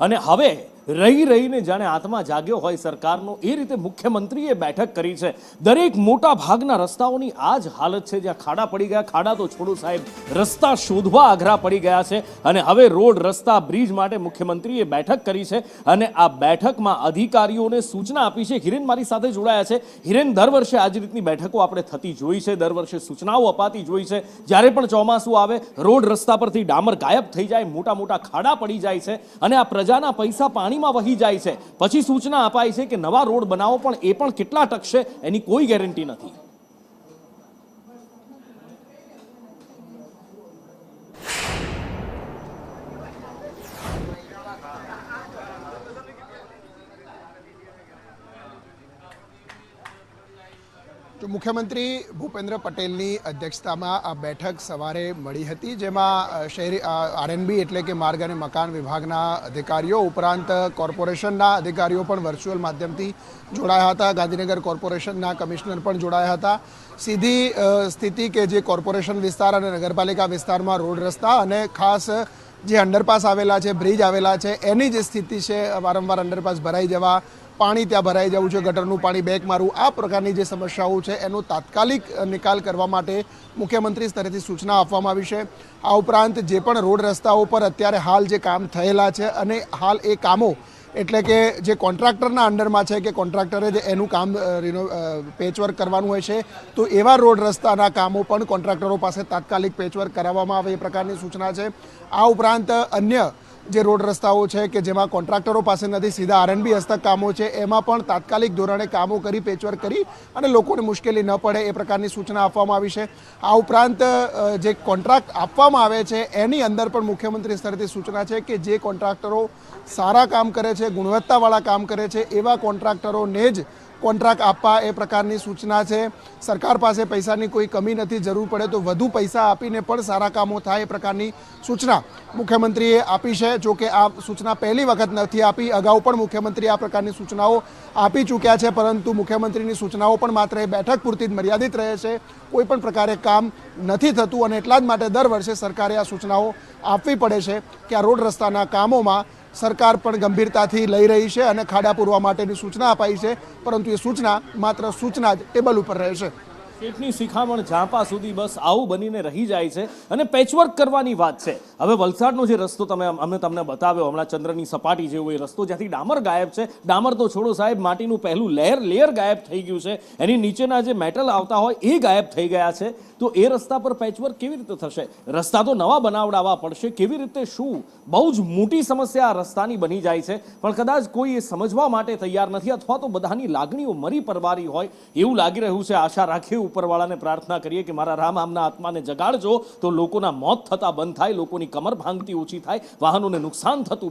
અને હવે રહી રહીને જાણે આત્મા જાગ્યો હોય સરકારનો એ રીતે મુખ્યમંત્રીએ બેઠક કરી છે। દરેક મોટા ભાગના રસ્તાઓની આ જ હાલત છે, જ્યાં ખાડા પડી ગયા, ખાડા તો છોડો સાહેબ, રસ્તા શોધવા અઘરા પડી ગયા છે। અને હવે રોડ, રસ્તા, બ્રિજ માટે મુખ્યમંત્રીએ બેઠક કરી છે અને આ બેઠકમાં અધિકારીઓને સૂચના આપી છે। હિરેન મારી સાથે જોડાયા છે। હિરેન, દર વર્ષે આ જ રીતની બેઠકો આપણે થતી જોઈ છે, દર વર્ષે સૂચનાઓ અપાતી જોઈ છે। જ્યારે પણ ચોમાસું આવે, રોડ રસ્તા પરથી ડામર ગાયબ થઈ જાય, મોટા મોટા ખાડા પડી જાય છે અને આ પ્રજાના પૈસા પાણીમાં વહી જાય છે। પછી સૂચના અપાય છે કે નવા રોડ બનાવો, પણ એ પણ કેટલા ટકશે એની કોઈ ગેરંટી નથી। તો મુખ્યમંત્રી ભૂપેન્દ્ર પટેલની અધ્યક્ષતામાં આ બેઠક સવારે મળી હતી, જેમાં શહેરી આરએનબી એટલે કે માર્ગ અને મકાન વિભાગના અધિકારીઓ ઉપરાંત કોર્પોરેશનના અધિકારીઓ પણ વર્ચ્યુઅલ માધ્યમથી જોડાયા હતા। ગાંધીનગર કોર્પોરેશનના કમિશનર પણ જોડાયા હતા। સીધી સ્થિતિ કે જે કોર્પોરેશન વિસ્તાર અને નગરપાલિકા વિસ્તારમાં રોડ, રસ્તા અને ખાસ જે અંડરપાસ આવેલા છે, બ્રિજ આવેલા છે, એની જે સ્થિતિ છે, વારંવાર અંડરપાસ ભરાઈ જવા, પાણી ત્યાં ભરાઈ જવું છે, ગટરનું પાણી બેક મારવું, આ પ્રકારની જે સમસ્યાઓ છે એનો તાત્કાલિક નિકાલ કરવા માટે મુખ્યમંત્રી સ્તરેથી સૂચના આપવામાં આવી છે। આ ઉપરાંત જે પણ રોડ રસ્તાઓ પર અત્યારે હાલ જે કામ થયેલા છે અને હાલ એ કામો એટલે કે જે કોન્ટ્રાક્ટરના અંડરમાં છે કે કોન્ટ્રાક્ટરે જે એનું કામ પેચવર્ક કરવાનું હોય છે, તો એવા રોડ રસ્તાના કામો પણ કોન્ટ્રાક્ટરો પાસે તાત્કાલિક પેચવર્ક કરાવવામાં આવે એ પ્રકારની સૂચના છે। આ ઉપરાંત અન્ય જે રોડ રસ્તાઓ છે કે જેમાં કોન્ટ્રાક્ટરો પાસે નથી, સીધા આરએનબી હસ્તક કામો છે, એમાં પણ તાત્કાલિક ધોરણે કામો કરી, પેચવર્ક કરી અને લોકોને મુશ્કેલી ન પડે એ પ્રકારની સૂચના આપવામાં આવી છે। આ ઉપરાંત જે કોન્ટ્રાક્ટ આપવામાં આવે છે એની અંદર પણ મુખ્યમંત્રી સ્તરેથી સૂચના છે કે જે કોન્ટ્રાક્ટરો સારા કામ કરે છે, ગુણવત્તાવાળા કામ કરે છે, એવા કોન્ટ્રાક્ટરોને જ કોન્ટ્રાક્ટ આપવા એ પ્રકારની સૂચના છે। સરકાર પાસે પૈસાની કોઈ કમી નથી, જરૂર પડે તો વધુ પૈસા આપીને પણ સારા કામો થાય એ પ્રકારની સૂચના મુખ્યમંત્રીએ આપી છે। જો કે આ સૂચના પહેલી વખત નથી આપી, અગાઉ પણ મુખ્યમંત્રી આ પ્રકારની સૂચનાઓ આપી ચૂક્યા છે, પરંતુ મુખ્યમંત્રીની સૂચનાઓ પણ માત્ર એ બેઠક પૂરતી જ મર્યાદિત રહે છે, કોઈ પણ પ્રકારે કામ નથી થતું અને એટલા જ માટે દર વર્ષે સરકારે આ સૂચનાઓ આપવી પડે છે કે આ રોડ રસ્તાના કામોમાં સરકાર પણ ગંભીરતાથી લઈ રહી છે અને ખાડા પૂરવા માટેની સૂચના અપાઈ છે, પરંતુ એ સૂચના માત્ર સૂચના જ ટેબલ ઉપર રહે છે। પેટની શિખામણ ઝાંપા સુધી બસ આવું બનીને રહી જાય છે અને પેચવર્ક કરવાની વાત છે। હવે વલસાડનો જે રસ્તો અમે તમને બતાવ્યો, હમણાં ચંદ્રની સપાટી જેવો એ રસ્તો, જ્યાંથી ડામર ગાયબ છે, ડામર તો છોડો સાહેબ, માટીનું પહેલું લેયર ગાયબ થઈ ગયું છે, એની નીચેના જે મેટલ આવતા હોય એ ગાયબ થઈ ગયા છે। તો એ રસ્તા પર પેચવર્ક કેવી રીતે થશે? રસ્તા તો નવા બનાવડાવવા પડશે, કેવી રીતે, શું? બહુ જ મોટી સમસ્યા આ રસ્તાની બની જાય છે, પણ કદાચ કોઈ એ સમજવા માટે તૈયાર નથી, અથવા તો બધાની લાગણીઓ મરી પરવારી હોય એવું લાગી રહ્યું છે। આશા રાખીએ, ઉપરવાળાને પ્રાર્થના કરીએ કે મારા રામ આમના આત્માને જગાડજો તો લોકોના મોત થતા બંધ થાય, લોકોની કમર ભાંગતી ઓછી થાય, વાહનોને નુકસાન થતું